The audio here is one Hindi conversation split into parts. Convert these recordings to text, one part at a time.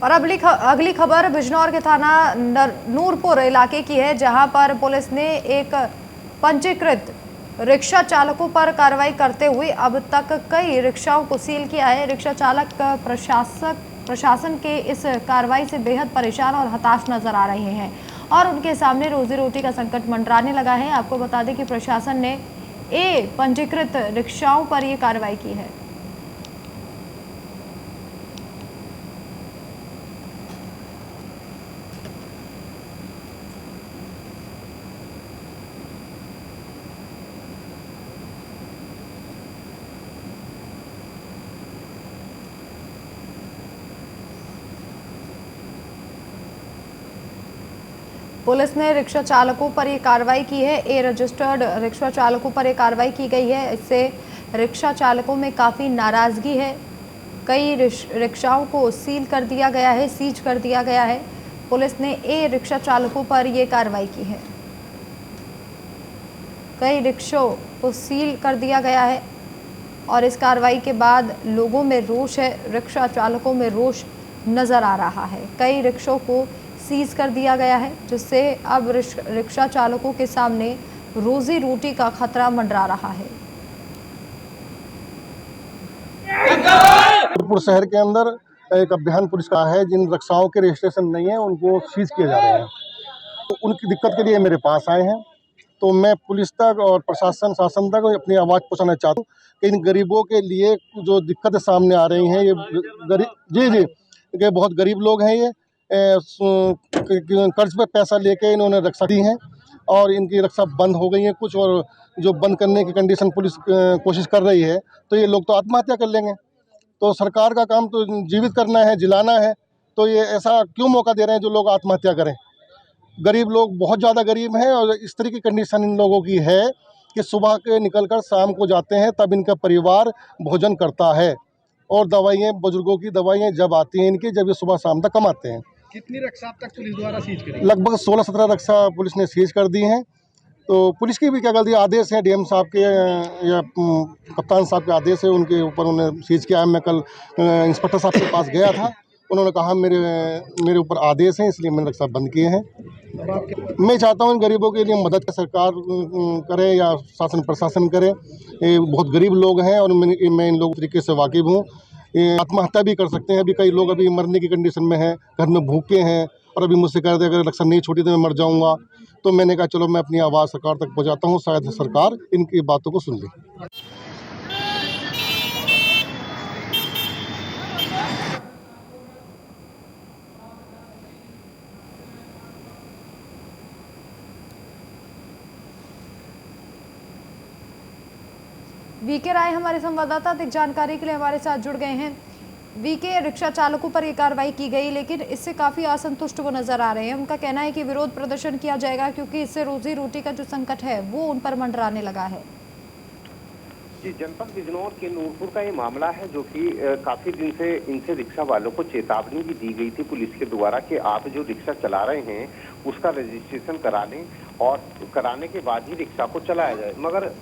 और अगली खबर बिजनौर के थाना नूरपुर इलाके की है, जहां पर पुलिस ने एक पंजीकृत रिक्शा चालकों पर कार्रवाई करते हुए अब तक कई रिक्शाओं को सील किया है। रिक्शा चालक प्रशासन के इस कार्रवाई से बेहद परेशान और हताश नजर आ रहे हैं और उनके सामने रोजी रोटी का संकट मंडराने लगा है। आपको बता दें कि प्रशासन ने पंजीकृत रिक्शाओं पर यह कार्रवाई की है। पुलिस ने रिक्शा चालकों पर यह कार्रवाई की है। रजिस्टर्ड रिक्शा चालकों पर यह कार्रवाई की गई है। इससे रिक्शा चालकों में काफ़ी नाराज़गी है। कई रिक्शाओं को सील कर दिया गया है, सीज कर दिया गया है। पुलिस ने रिक्शा चालकों पर यह कार्रवाई की है। कई रिक्शों को सील कर दिया गया है और इस कार्रवाई के बाद लोगों में रोष है, रिक्शा चालकों में रोष नज़र आ रहा है। कई रिक्शों को सीज कर दिया गया है, जिससे अब रिक्शा चालकों के सामने रोजी रोटी का खतरा मंडरा रहा है। नूरपुर शहर के अंदर एक अभियान पुलिस का है। जिन रिक्शाओं के रजिस्ट्रेशन नहीं है उनको सीज किए जा रहे हैं। तो उनकी दिक्कत के लिए मेरे पास आए हैं, तो मैं पुलिस तक और प्रशासन शासन तक अपनी आवाज़ पहुंचाना चाहता हूँ कि इन गरीबों के लिए जो दिक्कतें सामने आ रही हैं, ये बहुत गरीब लोग हैं। ये कर्ज पे पैसा लेके इन्होंने रक्षा दी हैं और इनकी रक्षा बंद हो गई है कुछ, और जो बंद करने की कंडीशन पुलिस कोशिश कर रही है, तो ये लोग तो आत्महत्या कर लेंगे। तो सरकार का काम तो जीवित करना है, जिलाना है, तो ये ऐसा क्यों मौका दे रहे हैं जो लोग आत्महत्या करें। गरीब लोग बहुत ज़्यादा गरीब हैं और इस तरह की कंडीशन इन लोगों की है कि सुबह के निकलकर शाम को जाते हैं, तब इनका परिवार भोजन करता है। और दवाइयाँ, बुजुर्गों की दवाइयाँ जब आती हैं इनकी, जब ये सुबह शाम तक कमाते हैं। कितनी रक्षा अब तक पुलिस द्वारा सीज करी? लगभग 16-17 रक्षा पुलिस ने सीज कर दी हैं। तो पुलिस की भी क्या गलती, आदेश है डीएम साहब के या कप्तान साहब के आदेश है, उनके ऊपर उन्होंने सीज किया है। मैं कल इंस्पेक्टर साहब के पास गया था, उन्होंने कहा मेरे ऊपर आदेश है, इसलिए मैंने रक्षा बंद किए हैं। मैं चाहता हूँ इन गरीबों के लिए मदद सरकार करे या शासन प्रशासन करे। ये बहुत गरीब लोग हैं और मैं इन लोगों तरीके से वाकिफ हूँ। ये आत्महत्या भी कर सकते हैं। अभी कई लोग अभी मरने की कंडीशन में हैं, घर में भूखे हैं और अभी मुझसे कह रहे थे अगर रक्षा नहीं छूटी तो मैं मर जाऊँगा। तो मैंने कहा चलो मैं अपनी आवाज़ सरकार तक पहुँचाता हूँ, शायद सरकार इनकी बातों को सुन ले। वीके राय हमारे संवाददाता अधिक जानकारी के लिए हमारे साथ जुड़ गए हैं। वीके, रिक्शा चालकों पर यह कार्रवाई की गई, लेकिन इससे काफी असंतुष्ट वो नजर आ रहे हैं। उनका कहना है कि विरोध प्रदर्शन किया जाएगा क्योंकि इससे रोजी रोटी का जो संकट है वो उन पर मंडराने लगा है। जी, जनपद बिजनौर के नूरपुर का ये मामला है जो कि काफी दिन से इनसे रिक्शा वालों को चेतावनी भी दी गई थी पुलिस के द्वारा कि आप जो रिक्शा चला रहे हैं उसका रजिस्ट्रेशन करा लें और कराने के बाद ही रिक्शा को चलाया जाए। मगर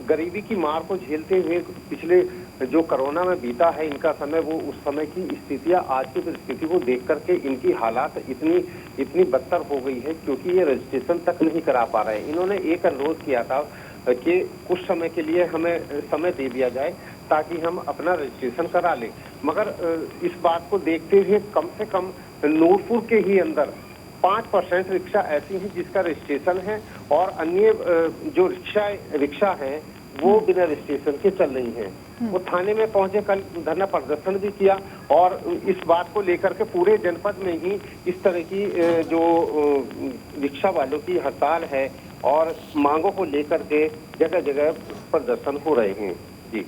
गरीबी की मार को झेलते हुए पिछले जो कोरोना में बीता है इनका समय, वो उस समय की स्थितियां आज की परिस्थिति को देख करके इनकी हालात इतनी बदतर हो गई है क्योंकि ये रजिस्ट्रेशन तक नहीं करा पा रहे हैं। इन्होंने एक अनुरोध किया था कि कुछ समय के लिए हमें समय दे दिया जाए ताकि हम अपना रजिस्ट्रेशन करा लें। मगर इस बात को देखते हुए कम से कम नूरपुर के ही अंदर 5% रिक्शा ऐसी हैं जिसका रजिस्ट्रेशन है और अन्य जो रिक्शा है वो बिना रजिस्ट्रेशन के चल रही हैं। वो थाने में पहुंचे, कल धरना प्रदर्शन भी किया और इस बात को लेकर के पूरे जनपद में ही इस तरह की जो रिक्शा वालों की हड़ताल है और मांगों को लेकर के जगह जगह प्रदर्शन हो रहे हैं। जी,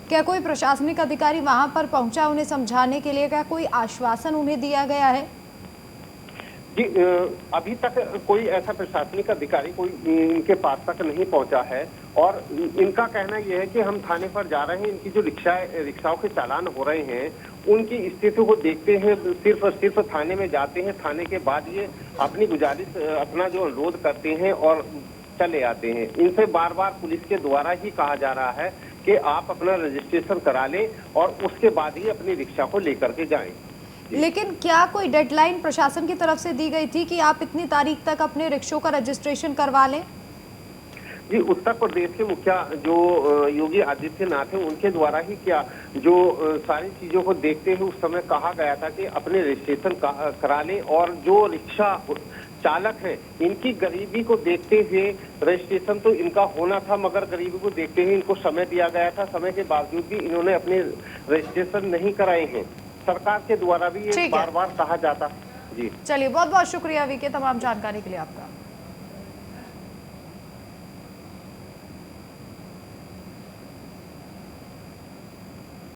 क्या कोई प्रशासनिक अधिकारी वहां पर पहुंचा उन्हें समझाने के लिए? क्या कोई आश्वासन उन्हें दिया गया है? जी, अभी तक कोई ऐसा प्रशासनिक अधिकारी कोई इनके पास तक नहीं पहुंचा है और इनका कहना यह है कि हम थाने पर जा रहे हैं, इनकी जो रिक्शाओं के चालान हो रहे हैं उनकी स्थिति को देखते हैं, सिर्फ और सिर्फ थाने में जाते हैं। थाने के बाद ये अपनी गुजारिश, अपना जो अनुरोध करते हैं और चले आते हैं। इनसे बार बार पुलिस के द्वारा ही कहा जा रहा है कि आप अपना रजिस्ट्रेशन करा लें और उसके बाद ही अपनी रिक्शा को लेकर के जाएं। लेकिन क्या कोई डेडलाइन प्रशासन की तरफ से दी गई थी कि आप इतनी तारीख तक अपने रिक्शों का रजिस्ट्रेशन करवा लें? जी, उत्तर प्रदेश के मुखिया जो योगी आदित्यनाथ हैं, उनके द्वारा ही क्या जो सारी चीजों को देखते हुए उस समय कहा गया था कि अपने रजिस्ट्रेशन करा लें, और जो रिक्शा चालक हैं इनकी गरीबी को देखते हुए रजिस्ट्रेशन तो इनका होना था, मगर गरीबी को देखते हुए इनको समय दिया गया था। समय के बावजूद भी इन्होंने अपने रजिस्ट्रेशन नहीं कराए हैं। सरकार के द्वारा भी ये बार बार कहा जाता। जी चलिए, बहुत बहुत शुक्रिया वी के तमाम जानकारी के लिए आपका।